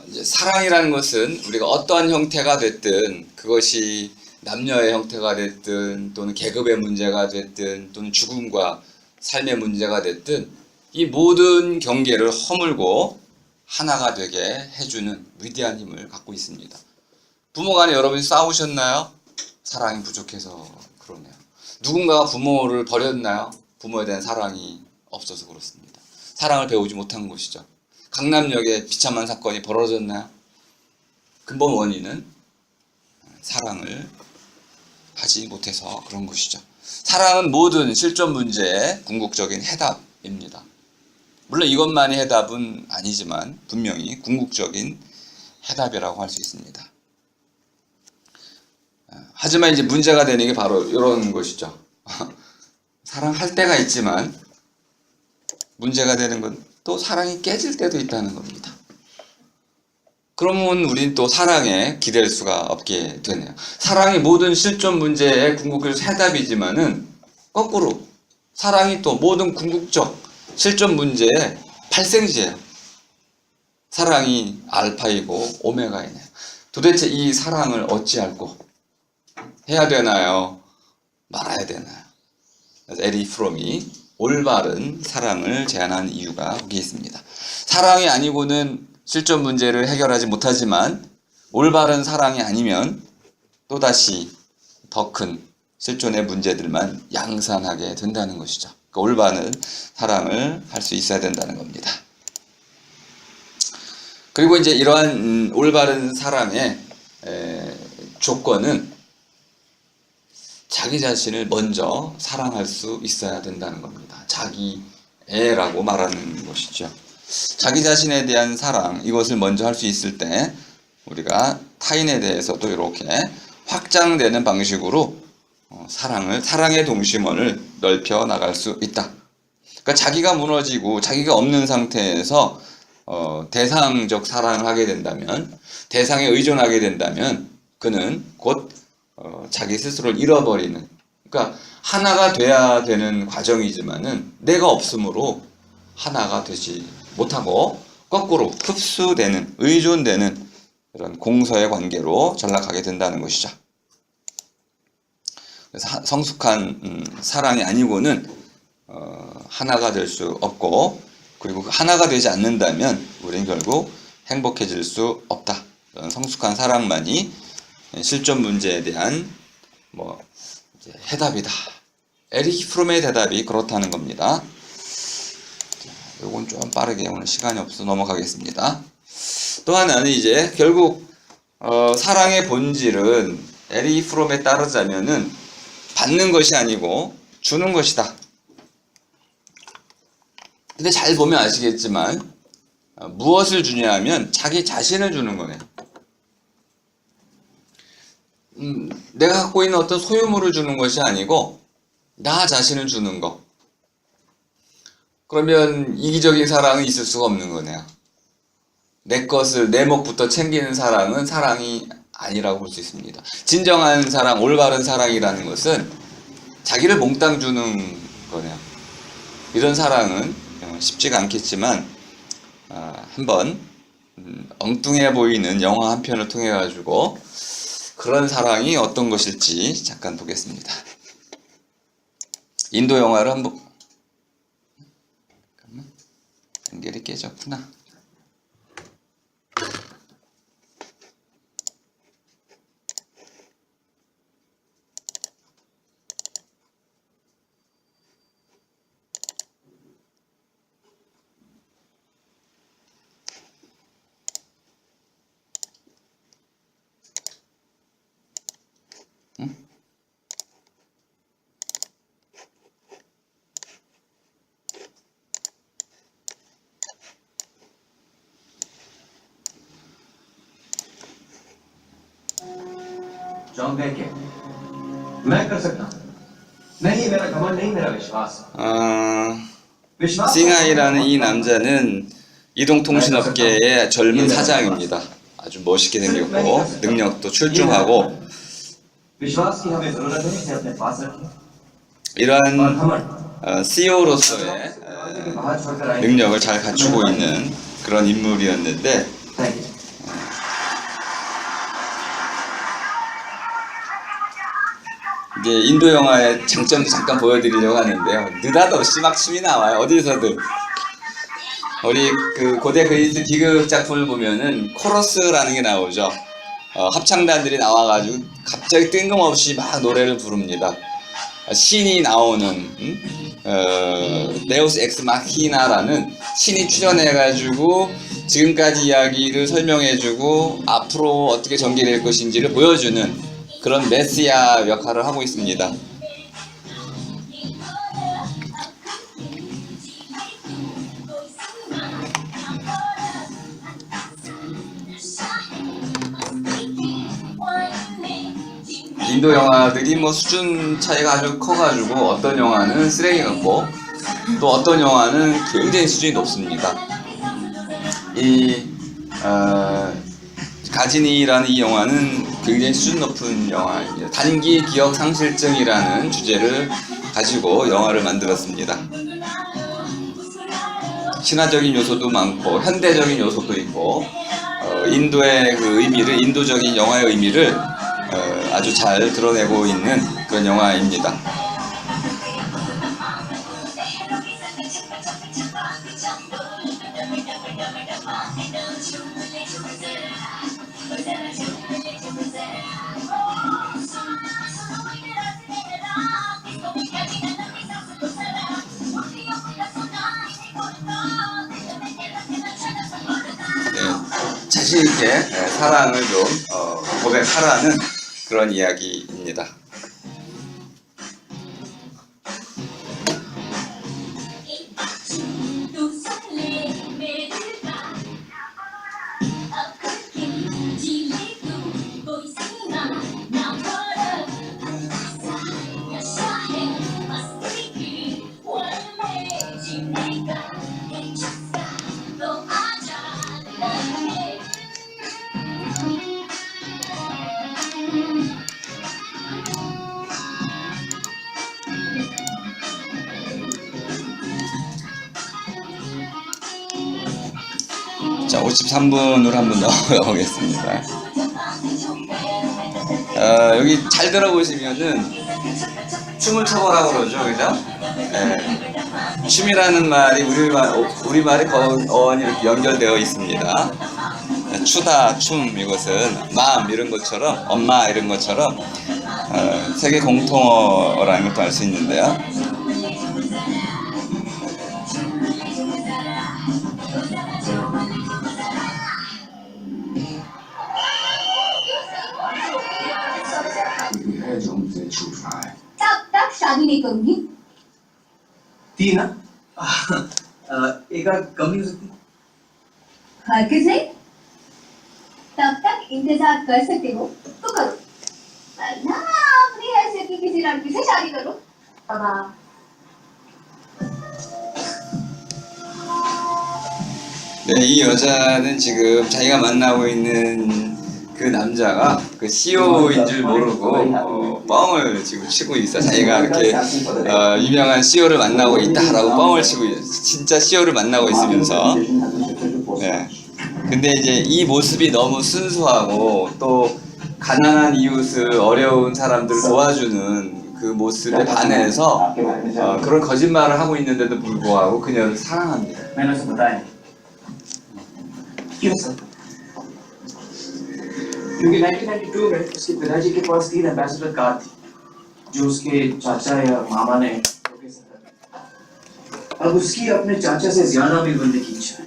이제 사랑이라는 것은 우리가 어떠한 형태가 됐든, 그것이 남녀의 형태가 됐든 또는 계급의 문제가 됐든 또는 죽음과 삶의 문제가 됐든 이 모든 경계를 허물고 하나가 되게 해주는 위대한 힘을 갖고 있습니다. 부모간에 여러분이 싸우셨나요? 사랑이 부족해서 그러네요. 누군가가 부모를 버렸나요? 부모에 대한 사랑이 없어서 그렇습니다. 사랑을 배우지 못한 것이죠. 강남역에 비참한 사건이 벌어졌나요? 근본 원인은 사랑을 하지 못해서 그런 것이죠. 사랑은 모든 실존 문제의 궁극적인 해답입니다. 물론 이것만이 해답은 아니지만 분명히 궁극적인 해답이라고 할 수 있습니다. 하지만 이제 문제가 되는 게 바로 이런 것이죠. 사랑할 때가 있지만 문제가 되는 건 또 사랑이 깨질 때도 있다는 겁니다. 그러면 우린 또 사랑에 기댈 수가 없게 되네요. 사랑이 모든 실존 문제의 궁극적 해답이지만은 거꾸로 사랑이 또 모든 궁극적 실존 문제의 발생지예요. 사랑이 알파이고 오메가이네요. 도대체 이 사랑을 어찌할꼬 해야 되나요? 말아야 되나요? 에리 프롬이 올바른 사랑을 제안한 이유가 거기 있습니다. 사랑이 아니고는 실존 문제를 해결하지 못하지만 올바른 사랑이 아니면 또다시 더 큰 실존의 문제들만 양산하게 된다는 것이죠. 그러니까 올바른 사랑을 할 수 있어야 된다는 겁니다. 그리고 이제 이러한 올바른 사랑의 조건은 자기 자신을 먼저 사랑할 수 있어야 된다는 겁니다. 자기애라고 말하는 것이죠. 자기 자신에 대한 사랑, 이것을 먼저 할 수 있을 때 우리가 타인에 대해서도 이렇게 확장되는 방식으로 사랑의 동심원을 넓혀 나갈 수 있다. 그러니까 자기가 무너지고 자기가 없는 상태에서 대상적 사랑을 하게 된다면, 대상에 의존하게 된다면 그는 곧 자기 스스로를 잃어버리는, 그러니까 하나가 돼야 되는 과정이지만은 내가 없으므로 하나가 되지 못하고 거꾸로 흡수되는, 의존되는 이런 공서의 관계로 전락하게 된다는 것이죠. 그래서 성숙한 사랑이 아니고는 하나가 될 수 없고, 그리고 하나가 되지 않는다면 우리는 결국 행복해질 수 없다. 성숙한 사랑만이 실존 문제에 대한 해답이다. 에릭 프롬의 대답이 그렇다는 겁니다. 요건 좀 빠르게, 오늘 시간이 없어서 넘어가겠습니다. 또 하나는 이제 결국 사랑의 본질은 에릭 프롬에 따르자면은 받는 것이 아니고 주는 것이다. 근데 잘 보면 아시겠지만 무엇을 주냐 하면 자기 자신을 주는 거네요. 내가 갖고 있는 어떤 소유물을 주는 것이 아니고 나 자신을 주는 거. 그러면 이기적인 사랑은 있을 수가 없는 거네요. 내 것을, 내 몫부터 챙기는 사랑은 사랑이 아니라고 볼 수 있습니다. 진정한 사랑, 올바른 사랑이라는 것은 자기를 몽땅 주는 거네요. 이런 사랑은 쉽지가 않겠지만 한번 엉뚱해 보이는 영화 한 편을 통해 가지고 그런 사랑이 어떤 것일지 잠깐 보겠습니다. 인도 영화를 한번, 잠깐만, 연결이 깨졌구나. जॉन बेके मैं कर सकता हूँ नहीं मेरा घमंड नहीं मेरा विश्वास विश्वास 싱하이라는 이 남자는 이동통신업계의 젊은 사장입니다. 아주 멋있게 생겼고 능력도 출중하고 विश्वास की हमें जरूरत है इसे अपने पास रखें 이러한 CEO로서의 बाहर छोड़कर आए 능력을 잘 갖추고 있는 그런 인물이었는데 थैंक यू 이제 인도 영화의 장점도 잠깐 보여드리려고 하는데요. 느닷없이 막 춤이 나와요. 어디서든. 우리 그 고대 그리스 비극 작품을 보면은 코러스라는 게 나오죠. 합창단들이 나와가지고 갑자기 뜬금없이 막 노래를 부릅니다. 신이 나오는 데우스 엑스 마키나라는 신이 출연해가지고 지금까지 이야기를 설명해주고 앞으로 어떻게 전개될 것인지를 보여주는 그런 메시아 역할을 하고 있습니다. 인도 영화들이 뭐 수준 차이가 아주 커가지고 어떤 영화는 쓰레기 같고 또 어떤 영화는 굉장히 수준이 높습니다. 이 가지니라는 이 영화는 굉장히 수준 높은 영화입니다. 단기 기억 상실증이라는 주제를 가지고 영화를 만들었습니다. 신화적인 요소도 많고 현대적인 요소도 있고 인도의 그 의미를 인도적인 영화의 의미를 아주 잘 드러내고 있는 그런 영화입니다. 자신 있게 사랑을 좀 고백하라는 그런 이야기입니다. 자, 53분으로 한번 넘어가겠습니다. 여기 잘 들어보시면은 춤을 춰보라고 그러죠, 그죠? 춤이라는 말이 우리말에 거의 이렇게 연결되어 있습니다. 추다, 춤, 이것은 마음 이런 것처럼, 엄마 이런 것처럼 세계 공통어라는 것도 알 수 있는데요. तब तक शादी नहीं करूंगी। तीन ना एक आध कम नहीं हो सकती हरगिज नहीं। तब तक इंतजार कर सकते हो तो करो, वरना अपनी हैसियत की किसी लड़की से शादी करो। बाबा 네, 이 여자는 지금 자기가 만나고 있는 그 남자가 그 CEO인 줄 모르고 뻥을 지금 치고 있어. 자기가 이렇게 유명한 CEO를 만나고 있다라고 뻥을 치고 있어. 진짜 CEO를 만나고 있으면서. 네. 근데 이제 이 모습이 너무 순수하고 또 가난한 이웃을 어려운 사람들을 도와주는 그 모습에 반해서 그런 거짓말을 하고 있는데도 불구하고 그녀를 사랑합니다. मैंने उसे बताया क्यों सर क्योंकि 1992 में उसके पिताजी के पास 3 एम्बेसडर कार थी जो उसके चाचा या मामा ने प्रोफेसर कर दी। अब उसकी अपने चाचा से ज्यादा अमीर बनने की इच्छा है,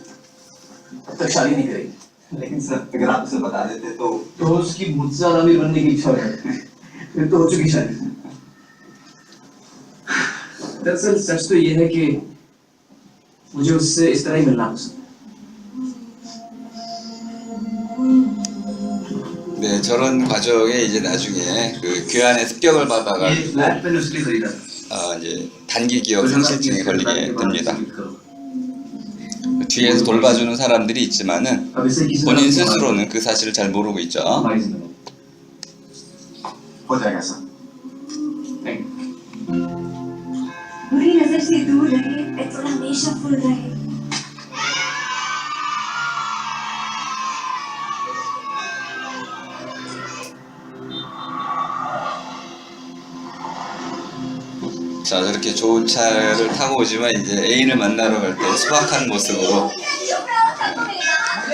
अब तक शादी नहीं करेगी। लेकिन सर अगर आप उसे बता देते तो उसकी मुझसे ज्यादा अमीर बनने की इच्छा है, फिर तो हो चुकी शादी। दरअसल सच तो ये है कि मुझे उससे इस तरह ही मिलना पसंद है। 네, 저런 과정에 이제 나중에 그 교환의 습격을 받아가 ये फ्लैट मैंने उसके लिए खरीदा था। 이제 단기 기억 상실증에 걸리게 됩니다. 뒤에서 돌봐주는 사람들이 있지만은 अब इसे किसी 본인 तरह 스스로는 그 사실을 잘 모르고 있죠. हमारी जिम्मेदारी हो जाएगा सर। थैंक यू बुरी नजर से दूर रहे, पेट्रोल हमेशा फुल रहे। 자, 저렇게 좋은 차를 타고 오지만 이제 애인을 만나러 갈 때 수박한 모습으로 चुप रहो, सबको मिलेगा, हाँ?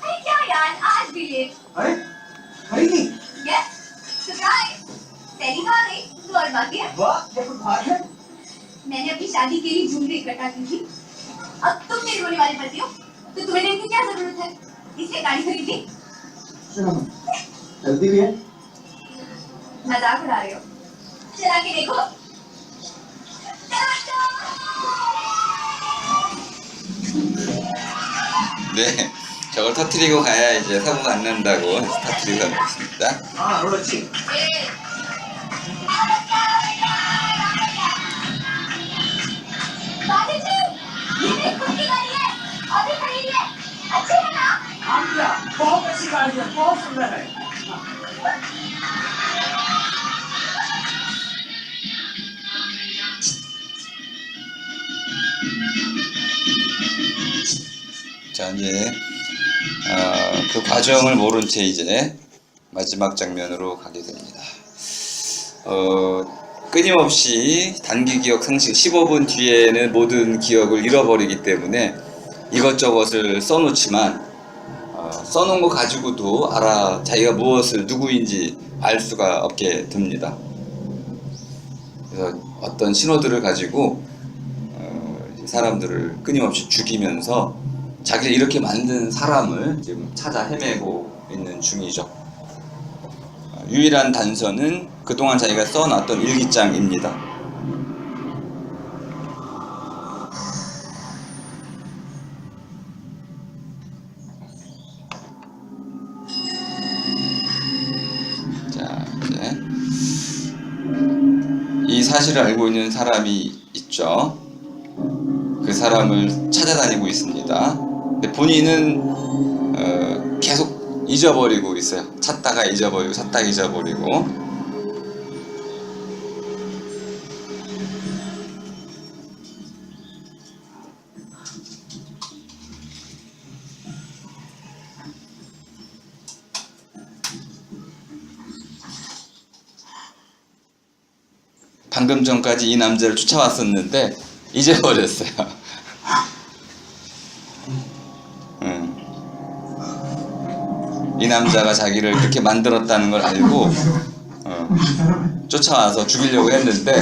अरे क्या यार, आज भी लेट। अरे अरे नहीं Yes, surprise। पहली बार गई, तो और बाकी है। वाह क्या बात है मैंने अपनी शादी के लिए ज्वेलरी इकट्ठा की थी। अब तुम मेरी होने वाली पति हो, तो तुम्हें लेने की क्या जरूरत है? इसलिए गाड़ी खरीदी। जल्दी भी है मजाक उड़ा रहे हो? चला के देखो। 네, 저걸 터트리고 가야 이제 사고가 안 난다고 해서 터트리고 가고 있습니다. हाँ रोड अच्छी बाजी जी, ये मेरी खुद की गाड़ी है, अभी खरीदी है, अच्छी है ना? हाँ भैया बहुत अच्छी गाड़ी है बहुत सुंदर है 자, 이제 그 과정을 모른 채 이제 마지막 장면으로 가게 됩니다. 끊임없이 단기 기억 상실 15분 뒤에는 모든 기억을 잃어버리기 때문에 이것저것을 써놓지만 써놓은 거 가지고도 자기가 무엇을 누구인지 알 수가 없게 됩니다. 그래서 어떤 신호들을 가지고 사람들을 끊임없이 죽이면서 자기를 이렇게 만든 사람을 지금 찾아 헤매고 있는 중이죠. 유일한 단서는 그동안 자기가 써놨던 일기장입니다. 자, 이제 이 사실을 알고 있는 사람이 있죠. 그 사람을 찾아다니고 있습니다. 근데 본인은 계속 잊어버리고 있어요. 찾다가 잊어버리고 찾다가 잊어버리고. 방금 전까지 이 남자를 쫓아왔었는데 잊어버렸어요. 이 남자가 자기를 그렇게 만들었다는 걸 알고 쫓아와서 죽이려고 했는데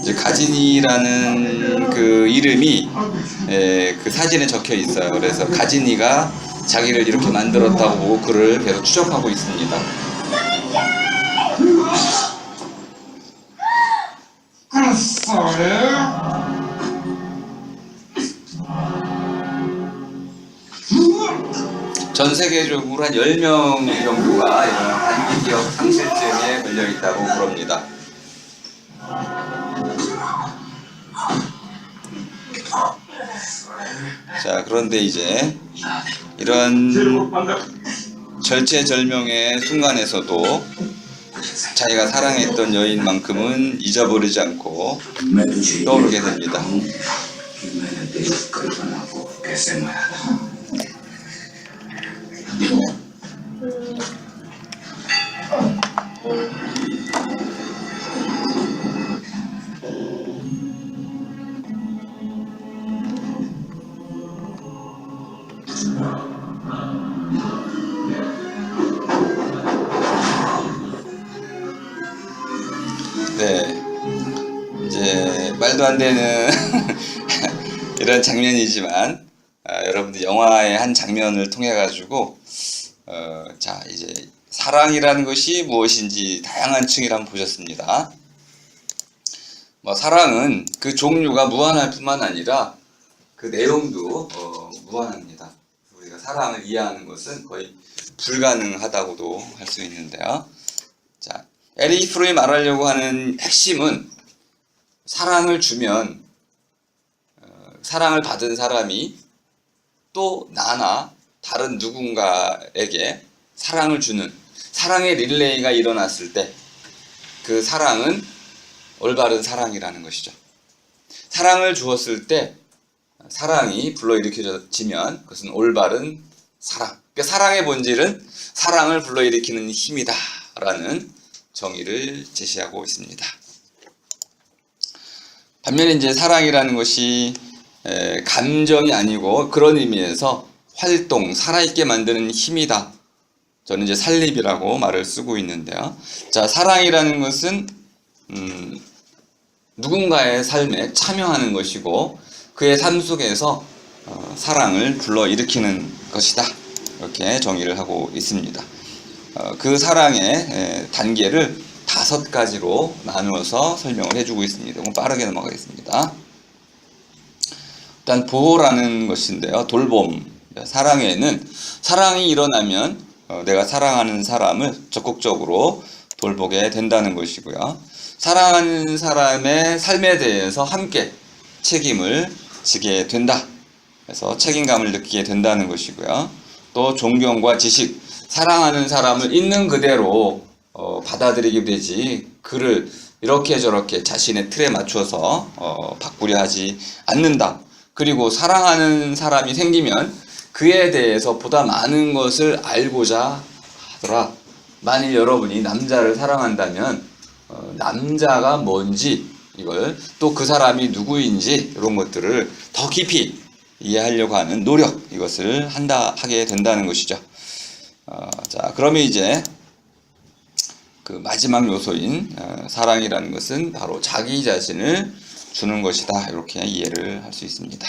이제 가진이라는 그 이름이 그 사진에 적혀 있어요. 그래서 가진이가 자기를 이렇게 만들었다고 보고 그를 계속 추적하고 있습니다. 전 세계적으로 한 10명 정도가 이런 단기 기억 상실증에 걸려 있다고 그럽니다. 자, 그런데 이제 이런 절체절명의 순간에서도 자기가 사랑했던 여인만큼은 잊어버리지 않고 떠오르게 됩니다. 네, 이제 말도 안 되는 이런 장면이지만 여러분들 영화의 한 장면을 통해 가지고 자, 이제 사랑이라는 것이 무엇인지 다양한 층이를 한번 보셨습니다. 뭐 사랑은 그 종류가 무한할 뿐만 아니라 그 내용도 무한합니다. 우리가 사랑을 이해하는 것은 거의 불가능하다고도 할 수 있는데요. 자, 에릭 프롬이 말하려고 하는 핵심은 사랑을 주면 사랑을 받은 사람이 또 나나 다른 누군가에게 사랑을 주는 사랑의 릴레이가 일어났을 때 그 사랑은 올바른 사랑이라는 것이죠. 사랑을 주었을 때 사랑이 불러일으켜지면 그것은 올바른 사랑. 그러니까 사랑의 본질은 사랑을 불러일으키는 힘이다 라는 정의를 제시하고 있습니다. 반면에 이제 사랑이라는 것이 감정이 아니고 그런 의미에서 활동, 살아있게 만드는 힘이다. 저는 이제 살립이라고 말을 쓰고 있는데요. 자, 사랑이라는 것은 누군가의 삶에 참여하는 것이고 그의 삶 속에서 사랑을 불러일으키는 것이다. 이렇게 정의를 하고 있습니다. 그 사랑의 단계를 5가지로 나누어서 설명을 해주고 있습니다. 그럼 빠르게 넘어가겠습니다. 일단 보호라는 것인데요. 돌봄. 사랑에는 사랑이 일어나면 내가 사랑하는 사람을 적극적으로 돌보게 된다는 것이고요. 사랑하는 사람의 삶에 대해서 함께 책임을 지게 된다. 그래서 책임감을 느끼게 된다는 것이고요. 또 존경과 지식, 사랑하는 사람을 있는 그대로 받아들이게 되지 그를 이렇게 저렇게 자신의 틀에 맞춰서 바꾸려 하지 않는다. 그리고 사랑하는 사람이 생기면 그에 대해서 보다 많은 것을 알고자 하더라. 만일 여러분이 남자를 사랑한다면 남자가 뭔지 이걸 또 그 사람이 누구인지 이런 것들을 더 깊이 이해하려고 하는 노력 이것을 하게 된다는 것이죠. 자, 그러면 이제 그 마지막 요소인 사랑이라는 것은 바로 자기 자신을 주는 것이다. 이렇게 이해를 할 수 있습니다.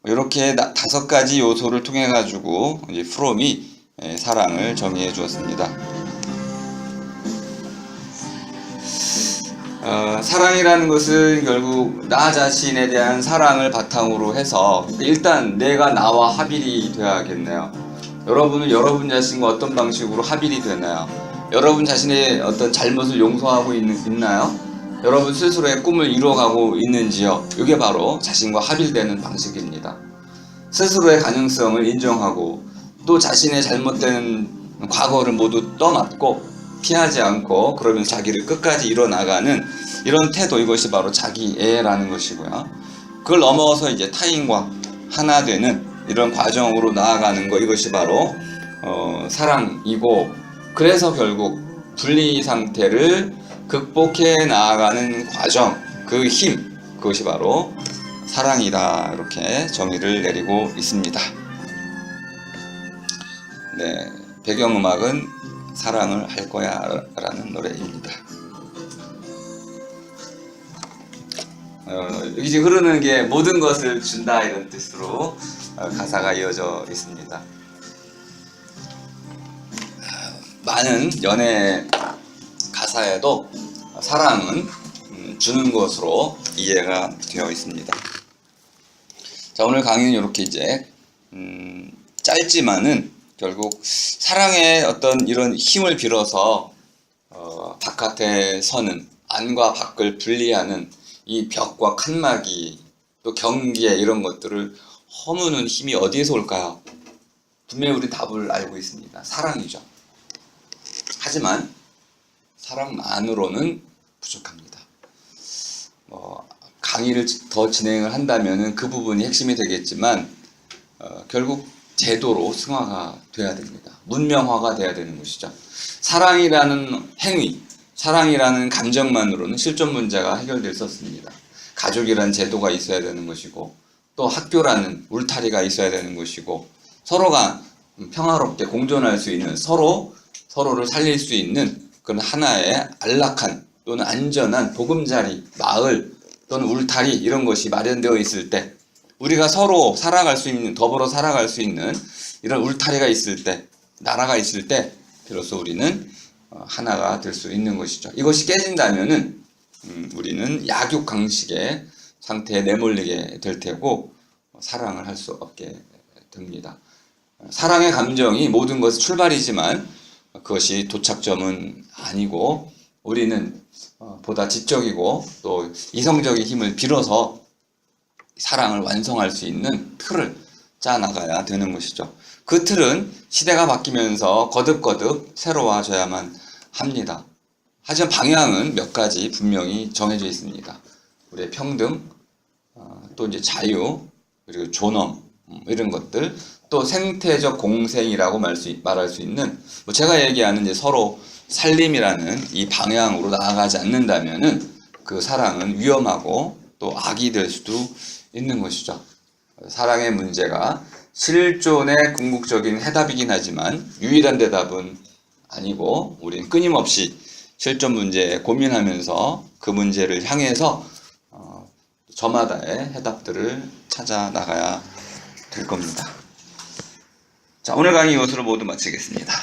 이렇게 5가지 요소를 통해 가지고 이제 프롬이 사랑을 정의해 주었습니다. 사랑이라는 것은 결국 나 자신에 대한 사랑을 바탕으로 해서 일단 내가 나와 합일이 되어야겠네요. 여러분은 여러분 자신과 어떤 방식으로 합일이 되나요? 여러분 자신의 어떤 잘못을 용서하고 있나요? 여러분 스스로의 꿈을 이루어가고 있는지요? 이게 바로 자신과 합일되는 방식입니다. 스스로의 가능성을 인정하고 또 자신의 잘못된 과거를 모두 떠맡고 피하지 않고 그러면서 자기를 끝까지 이뤄나가는 이런 태도, 이것이 바로 자기애라는 것이고요. 그걸 넘어서 이제 타인과 하나 되는 이런 과정으로 나아가는 것, 이것이 바로 사랑이고, 그래서 결국 분리 상태를 극복해 나아가는 과정, 그 힘, 그것이 바로 사랑이다. 이렇게 정의를 내리고 있습니다. 네, 배경음악은 사랑을 할 거야 라는 노래입니다. 여기 지금 흐르는 게 모든 것을 준다 이런 뜻으로 가사가 이어져 있습니다. 많은 연애 가사에도 사랑은 주는 것으로 이해가 되어 있습니다. 자, 오늘 강의는 이렇게 이제 짧지만은 결국 사랑의 어떤 이런 힘을 빌어서 바깥에 서는 안과 밖을 분리하는 이 벽과 칸막이 또 경계 이런 것들을 허무는 힘이 어디에서 올까요? 분명히 우리 답을 알고 있습니다. 사랑이죠. 하지만 사랑만으로는 부족합니다. 강의를 더 진행을 한다면은 그 부분이 핵심이 되겠지만 결국 제도로 승화가 돼야 됩니다. 문명화가 돼야 되는 것이죠. 사랑이라는 행위, 사랑이라는 감정만으로는 실존 문제가 해결될 수 없습니다. 가족이라는 제도가 있어야 되는 것이고 또 학교라는 울타리가 있어야 되는 것이고 서로가 평화롭게 공존할 수 있는 서로를 살릴 수 있는 그런 하나의 안락한 또는 안전한 보금자리, 마을 또는 울타리 이런 것이 마련되어 있을 때 우리가 서로 살아갈 수 있는, 더불어 살아갈 수 있는 이런 울타리가 있을 때, 나라가 있을 때 비로소 우리는 하나가 될 수 있는 것이죠. 이것이 깨진다면은 우리는 약육강식의 상태에 내몰리게 될 테고 사랑을 할 수 없게 됩니다. 사랑의 감정이 모든 것의 출발이지만 그것이 도착점은 아니고 우리는 보다 지적이고 또 이성적인 힘을 빌어서 사랑을 완성할 수 있는 틀을 짜나가야 되는 것이죠. 그 틀은 시대가 바뀌면서 거듭거듭 새로워져야만 합니다. 하지만 방향은 몇 가지 분명히 정해져 있습니다. 우리의 평등, 또 이제 자유, 그리고 존엄, 이런 것들, 또 생태적 공생이라고 말할 수 있는, 뭐 제가 얘기하는 이제 서로 살림이라는 이 방향으로 나아가지 않는다면은 그 사랑은 위험하고 또 악이 될 수도 있는 것이죠. 사랑의 문제가 실존의 궁극적인 해답이긴 하지만 유일한 대답은 아니고 우리는 끊임없이 실존 문제에 고민하면서 그 문제를 향해서 저마다의 해답들을 찾아 나가야 될 겁니다. 자, 오늘 강의 이것으로 모두 마치겠습니다.